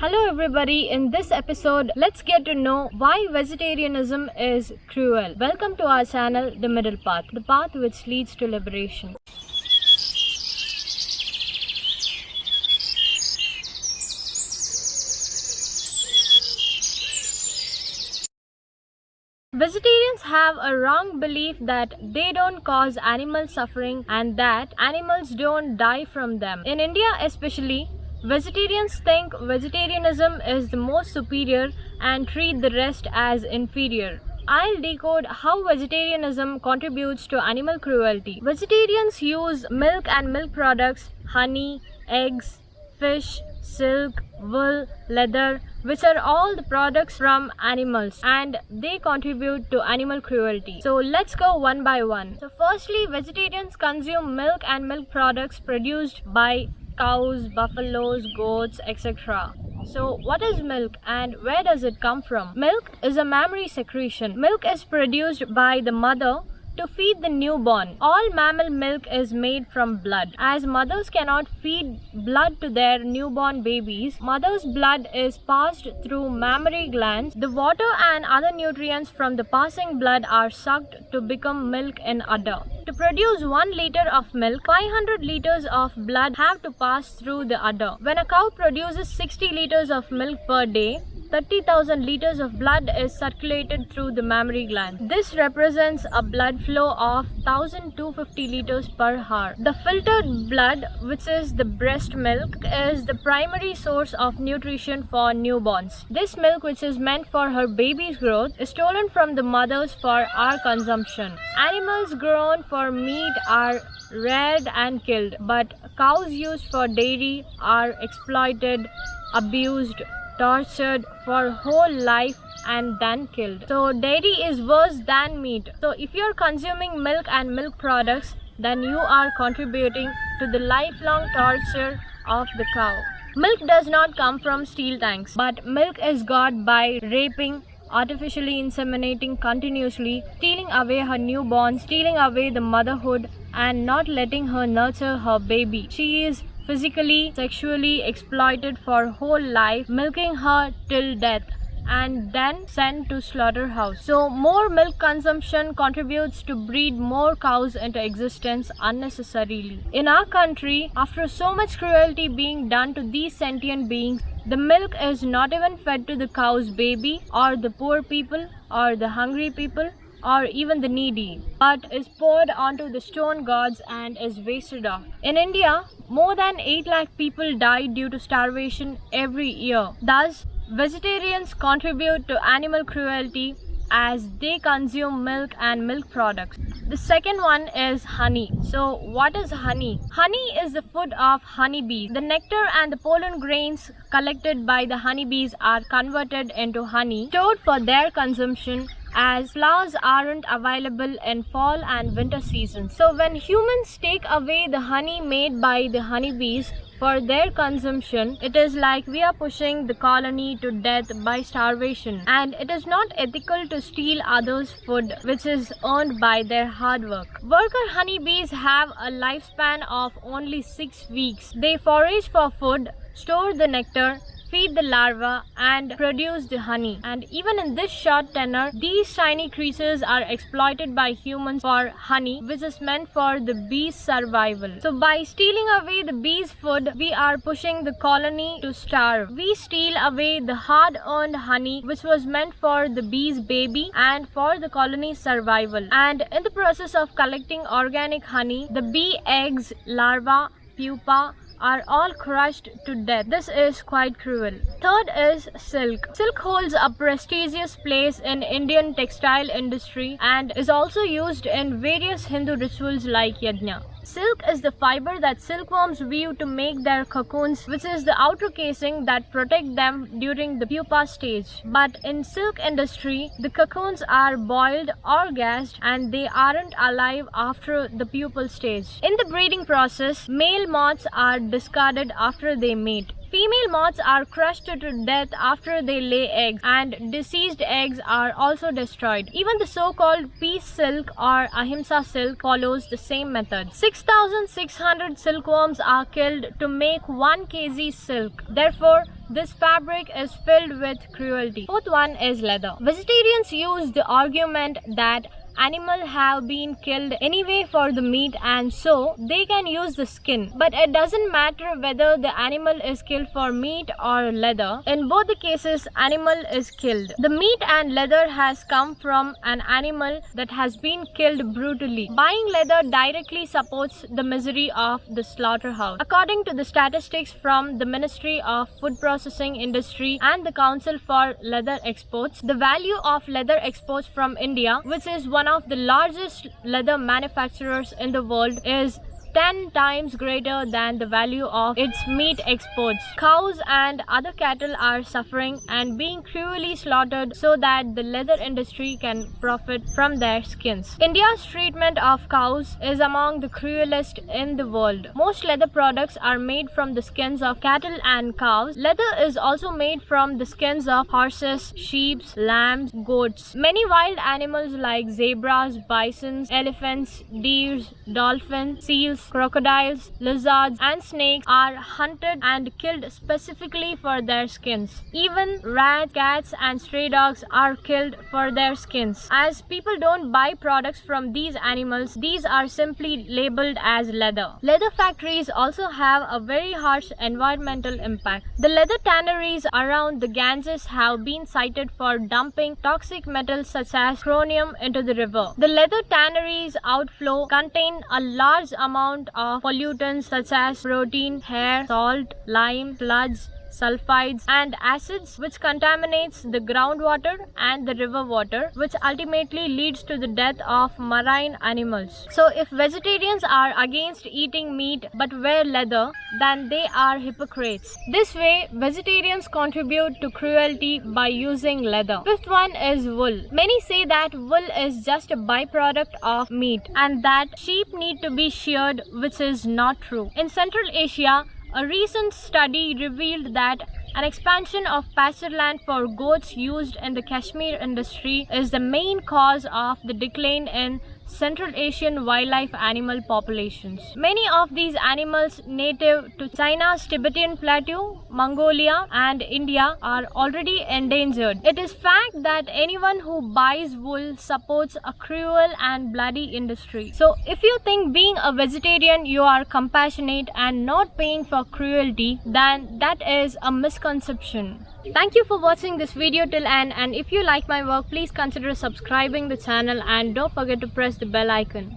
Hello everybody, in this episode, let's get to know why vegetarianism is cruel. Welcome to our channel, The Middle Path, the path which leads to liberation. Vegetarians have a wrong belief that they don't cause animal suffering and that animals don't die from them. In India especially, vegetarians think vegetarianism is the most superior and treat the rest as inferior. I'll decode how vegetarianism contributes to animal cruelty. Vegetarians use milk and milk products, honey, eggs, fish, silk, wool, leather, which are all the products from animals, and they contribute to animal cruelty. So let's go one by one. So firstly, vegetarians consume milk and milk products produced by cows, buffaloes, goats, etc. So what is milk and where does it come from? Milk is a mammary secretion. Milk is produced by the mother to feed the newborn. All mammal milk is made from blood. As mothers cannot feed blood to their newborn babies, mother's blood is passed through mammary glands. The water and other nutrients from the passing blood are sucked to become milk in udder. To produce 1 liter of milk, 500 liters of blood have to pass through the udder. When a cow produces 60 liters of milk per day, 30,000 liters of blood is circulated through the mammary glands. This represents a blood flow of 1,250 liters per hour. The filtered blood, which is the breast milk, is the primary source of nutrition for newborns. This milk, which is meant for her baby's growth, is stolen from the mothers for our consumption. Animals grown for meat are reared and killed, but cows used for dairy are exploited, abused, tortured for whole life and then killed. So dairy is worse than meat. So if you are consuming milk and milk products, then you are contributing to the lifelong torture of the cow. Milk does not come from steel tanks, but milk is got by raping, artificially inseminating continuously, stealing away her newborn, stealing away the motherhood and not letting her nurture her baby. She is physically, sexually exploited for whole life, milking her till death and then sent to slaughterhouse. So more milk consumption contributes to breed more cows into existence unnecessarily. In our country, after so much cruelty being done to these sentient beings, the milk is not even fed to the cow's baby or the poor people or the hungry people or even the needy, but is poured onto the stone gods and is wasted off. In India, more than 8 lakh people die due to starvation every year. Thus, vegetarians contribute to animal cruelty as they consume milk and milk products. The second one is honey. So what is honey? Honey is the food of honeybees. The nectar and the pollen grains collected by the honeybees are converted into honey, stored for their consumption as flowers aren't available in fall and winter seasons. So when humans take away the honey made by the honeybees for their consumption, it is like we are pushing the colony to death by starvation, and it is not ethical to steal others' food which is earned by their hard work. Worker honeybees have a lifespan of only 6 weeks. They forage for food, store the nectar, feed the larvae and produce the honey. And even in this short tenure, these tiny creatures are exploited by humans for honey, which is meant for the bees' survival. So by stealing away the bees' food, we are pushing the colony to starve. We steal away the hard-earned honey, which was meant for the bees' baby and for the colony's survival. And in the process of collecting organic honey, the bee eggs, larvae, pupa, are all crushed to death. This is quite cruel. Third is silk. Silk holds a prestigious place in Indian textile industry and is also used in various Hindu rituals like yajna. Silk is the fiber that silkworms weave to make their cocoons, which is the outer casing that protect them during the pupa stage. But in silk industry, the cocoons are boiled or gassed and they aren't alive after the pupal stage. In the breeding process, male moths are discarded after they mate. Female moths are crushed to death after they lay eggs, and deceased eggs are also destroyed. Even the so-called peace silk or ahimsa silk follows the same method. 6,600 silkworms are killed to make 1 kg silk. Therefore, this fabric is filled with cruelty. Fourth one is leather. Vegetarians use the argument that animals have been killed anyway for the meat, and so they can use the skin. But it doesn't matter whether the animal is killed for meat or leather. In both the cases, animal is killed. The meat and leather has come from an animal that has been killed brutally. Buying leather directly supports the misery of the slaughterhouse. According to the statistics from the Ministry of Food Processing Industry and the Council for Leather Exports, the value of leather exports from India, which is one of the largest leather manufacturers in the world, is 10 times greater than the value of its meat exports. Cows and other cattle are suffering and being cruelly slaughtered so that the leather industry can profit from their skins. India's treatment of cows is among the cruelest in the world. Most leather products are made from the skins of cattle and cows. Leather is also made from the skins of horses, sheep, lambs, goats. Many wild animals like zebras, bisons, elephants, deer, dolphins, seals, crocodiles, lizards, and snakes are hunted and killed specifically for their skins. Even rats, cats, and stray dogs are killed for their skins. As people don't buy products from these animals, these are simply labeled as leather. Leather factories also have a very harsh environmental impact. The leather tanneries around the Ganges have been cited for dumping toxic metals such as chromium into the river. The leather tanneries outflow contain a large amount of pollutants such as protein, hair, salt, lime, sludge, sulfides, and acids, which contaminates the groundwater and the river water, which ultimately leads to the death of marine animals. So if vegetarians are against eating meat but wear leather, then they are hypocrites. This way, vegetarians contribute to cruelty by using leather. Fifth one is wool. Many say that wool is just a byproduct of meat and that sheep need to be sheared, which is not true. In Central Asia, a recent study revealed that an expansion of pasture land for goats used in the Kashmir industry is the main cause of the decline in Central Asian wildlife animal populations. Many of these animals native to China's Tibetan Plateau, Mongolia, and India are already endangered. It is fact that anyone who buys wool supports a cruel and bloody industry. So if you think being a vegetarian you are compassionate and not paying for cruelty, then that is a misconception. Thank you for watching this video till end, and if you like my work, please consider subscribing the channel and don't forget to press the bell icon.